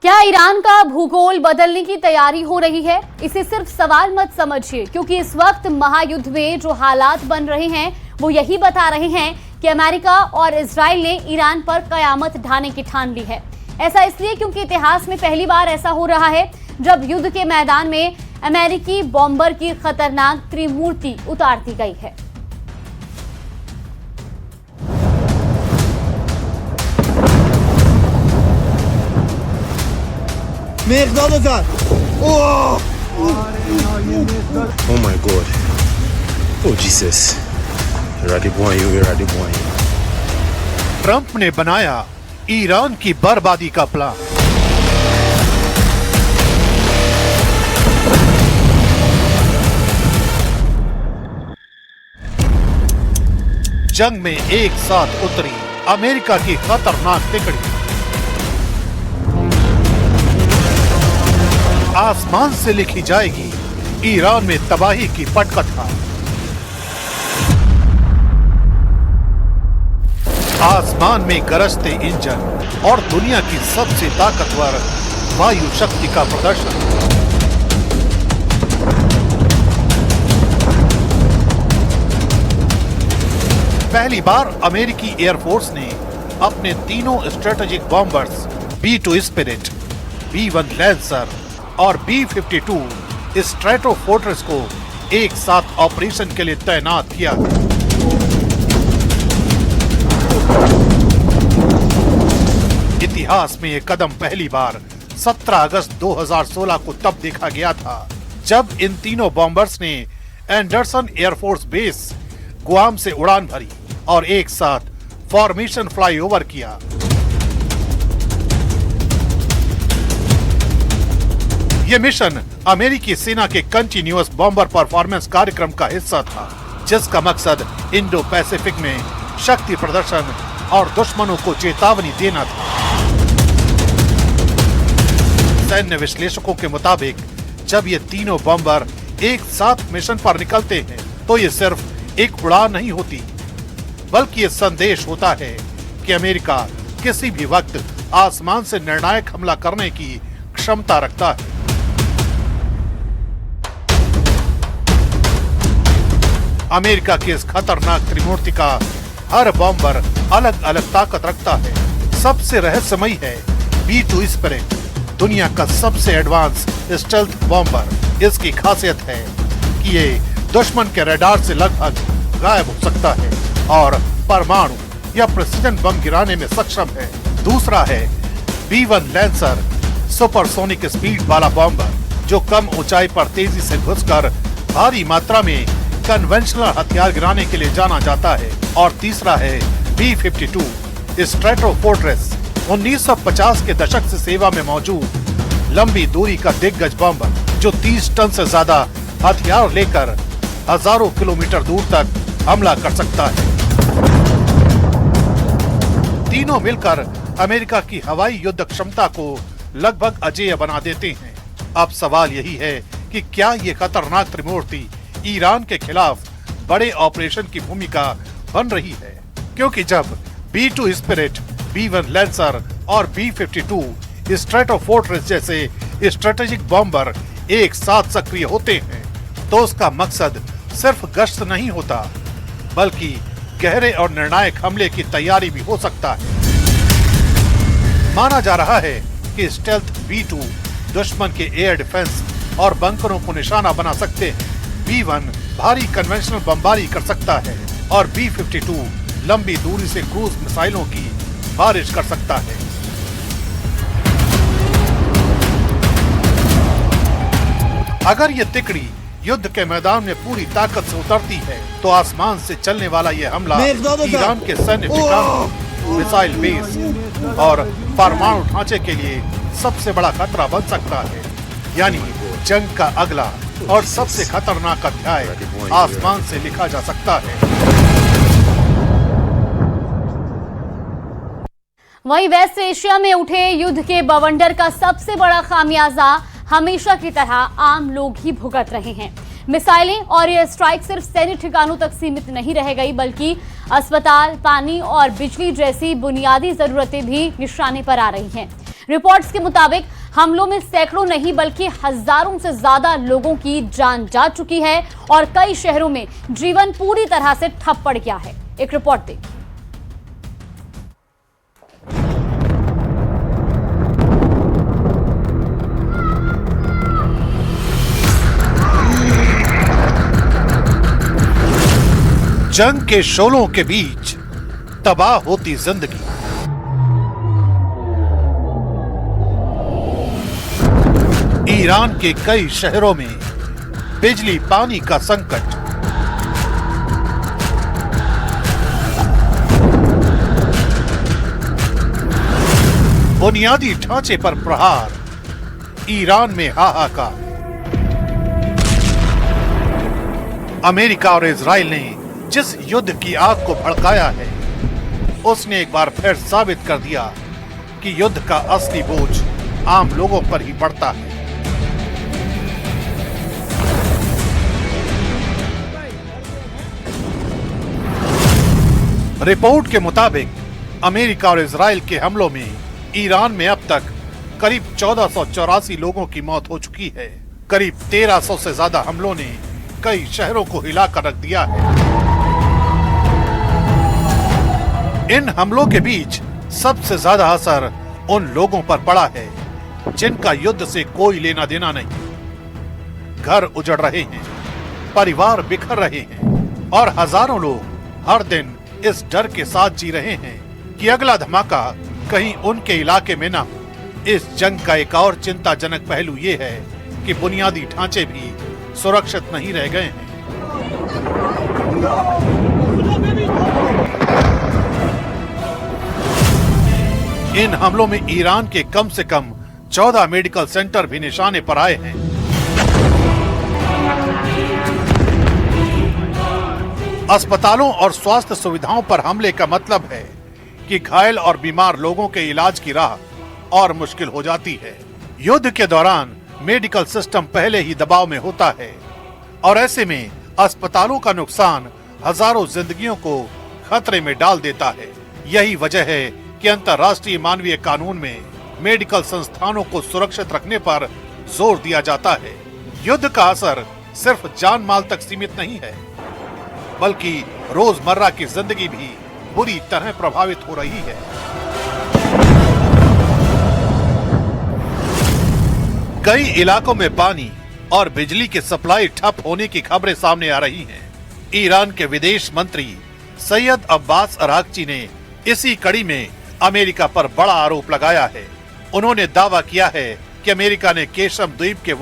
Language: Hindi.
क्या ईरान का भूगोल बदलने की तैयारी हो रही है? इसे सिर्फ सवाल मत समझिए, क्योंकि इस वक्त महायुद्ध में जो हालात बन रहे हैं वो यही बता रहे हैं कि अमेरिका और इजराइल ने ईरान पर कयामत ढाने की ठान ली है। ऐसा इसलिए क्योंकि इतिहास में पहली बार ऐसा हो रहा है जब युद्ध के मैदान में अमेरिकी बॉम्बर की खतरनाक त्रिमूर्ति उतार दी गई है। Oh my God. Oh Jesus. Trump ने बनाया ईरान की बर्बादी का प्लान। जंग में एक साथ उतरी अमेरिका की खतरनाक तिकड़ी। आसमान से लिखी जाएगी ईरान में तबाही की पटकथा। आसमान में गरजते इंजन और दुनिया की सबसे ताकतवर वायु शक्ति का प्रदर्शन। पहली बार अमेरिकी एयरफोर्स ने अपने तीनों strategic bombers B-2 spirit, B-1 lancer और B-52 स्ट्रैटोफोर्ट्रेस को एक साथ ऑपरेशन के लिए तैनात किया। इतिहास में यह कदम पहली बार 17 अगस्त 2016 को तब देखा गया था जब इन तीनों बॉम्बर्स ने एंडरसन एयरफोर्स बेस गुआम से उड़ान भरी और एक साथ फॉर्मेशन फ्लाईओवर किया। यह मिशन अमेरिकी सेना के कंटिन्यूअस बॉम्बर परफॉर्मेंस कार्यक्रम का हिस्सा था, जिसका मकसद इंडो पैसिफिक में शक्ति प्रदर्शन और दुश्मनों को चेतावनी देना था। सैन्य विश्लेषकों के मुताबिक जब ये तीनों बॉम्बर एक साथ मिशन पर निकलते हैं तो ये सिर्फ एक उड़ान नहीं होती, बल्कि ये संदेश होता है कि अमेरिका किसी भी वक्त आसमान से निर्णायक हमला करने की क्षमता रखता है। अमेरिका की इस खतरनाक त्रिमूर्ति का हर बॉम्बर अलग अलग ताकत रखता है। सबसे रहस्यमयी है B-2 स्पिरिट, दुनिया का सबसे एडवांस स्टेल्थ बॉम्बर। इसकी खासियत है कि ये दुश्मन के रडार से लगभग गायब हो सकता है और परमाणु या प्रेसिजन बम गिराने में सक्षम है। दूसरा है B-1 लैंसर, सुपरसोनिक स्पीड वाला बॉम्बर जो कम ऊंचाई पर तेजी से घुसकर भारी मात्रा में कन्वेंशनल हथियार गिराने के लिए जाना जाता है। और तीसरा है B-52 स्ट्रैटोफोर्ट्रेस, 1950 के दशक से सेवा में मौजूद लंबी दूरी का दिग्गज बॉम्बर जो 30 टन से ज्यादा हथियार लेकर हजारों किलोमीटर दूर तक हमला कर सकता है। तीनों मिलकर अमेरिका की हवाई युद्ध क्षमता को लगभग अजेय बना देते हैं। अब सवाल यही है कि क्या ये खतरनाक त्रिमूर्ति ईरान के खिलाफ बड़े ऑपरेशन की भूमिका बन रही है, क्योंकि जब B-2 स्पिरिट, B-1 लैंसर और B-52 स्ट्रैटोफोर्ट्रेस जैसे स्ट्रेटेजिक बॉम्बर एक साथ सक्रिय होते हैं तो उसका मकसद सिर्फ गश्त नहीं होता, बल्कि गहरे और निर्णायक हमले की तैयारी भी हो सकता है। माना जा रहा है कि स्टेल्थ B-2 दुश्मन के एयर डिफेंस और बंकरों को निशाना बना सकते हैं, B-1 भारी कन्वेंशनल बमबारी कर सकता है और B-52 लंबी दूरी से क्रूज मिसाइलों की बारिश कर सकता है। अगर ये तिकड़ी युद्ध के मैदान में पूरी ताकत से उतरती है तो आसमान से चलने वाला ये हमला ईरान के सैन्य ठिकानों, मिसाइल बेस और परमाणु ढांचे के लिए सबसे बड़ा खतरा बन सकता है। यानी जंग का अगला और सबसे खतरनाक अध्याय आसमान से लिखा जा सकता है। वहीं वेस्ट एशिया में उठे युद्ध के बवंडर का सबसे बड़ा खामियाजा हमेशा की तरह आम लोग ही भुगत रहे हैं। मिसाइलें और एयर स्ट्राइक सिर्फ सैन्य ठिकानों तक सीमित नहीं रह गई, बल्कि अस्पताल, पानी और बिजली जैसी बुनियादी जरूरतें भी निशाने पर आ रही हैं। रिपोर्ट्स के मुताबिक हमलों में सैकड़ों नहीं बल्कि हजारों से ज्यादा लोगों की जान जा चुकी है और कई शहरों में जीवन पूरी तरह से ठप पड़ गया है। एक रिपोर्ट देखिए। जंग के शोलों के बीच तबाह होती जिंदगी, ईरान के कई शहरों में बिजली पानी का संकट, बुनियादी ढांचे पर प्रहार, ईरान में हाहाकार। अमेरिका और इजराइल ने जिस युद्ध की आग को भड़काया है, उसने एक बार फिर साबित कर दिया कि युद्ध का असली बोझ आम लोगों पर ही पड़ता है। रिपोर्ट के मुताबिक अमेरिका और इजराइल के हमलों में ईरान में अब तक करीब 1484 लोगों की मौत हो चुकी है। करीब 1300 से ज्यादा हमलों ने कई शहरों को हिलाकर रख दिया है। इन हमलों के बीच सबसे ज्यादा असर उन लोगों पर पड़ा है जिनका युद्ध से कोई लेना देना नहीं। घर उजड़ रहे हैं, परिवार बिखर रहे हैं और हजारों लोग हर दिन इस डर के साथ जी रहे हैं कि अगला धमाका कहीं उनके इलाके में ना हो। इस जंग का एक और चिंताजनक पहलू ये है कि बुनियादी ढांचे भी सुरक्षित नहीं रह गए हैं। इन हमलों में ईरान के कम से कम 14 मेडिकल सेंटर भी निशाने पर आए हैं। अस्पतालों और स्वास्थ्य सुविधाओं पर हमले का मतलब है कि घायल और बीमार लोगों के इलाज की राह और मुश्किल हो जाती है। युद्ध के दौरान मेडिकल सिस्टम पहले ही दबाव में होता है और ऐसे में अस्पतालों का नुकसान हजारों जिंदगियों को खतरे में डाल देता है। यही वजह है कि अंतर्राष्ट्रीय मानवीय कानून में मेडिकल संस्थानों को सुरक्षित रखने पर जोर दिया जाता है। युद्ध का असर सिर्फ जान माल तक सीमित नहीं है, बल्कि रोजमर्रा की जिंदगी भी बुरी तरह प्रभावित हो रही है। कई इलाकों में पानी और बिजली की सप्लाई ठप होने की खबरें सामने आ रही हैं। ईरान के विदेश मंत्री सैयद अब्बास अरागची ने इसी कड़ी में अमेरिका पर बड़ा आरोप लगाया है। उन्होंने दावा किया है कि अमेरिका ने केशम द्वीप के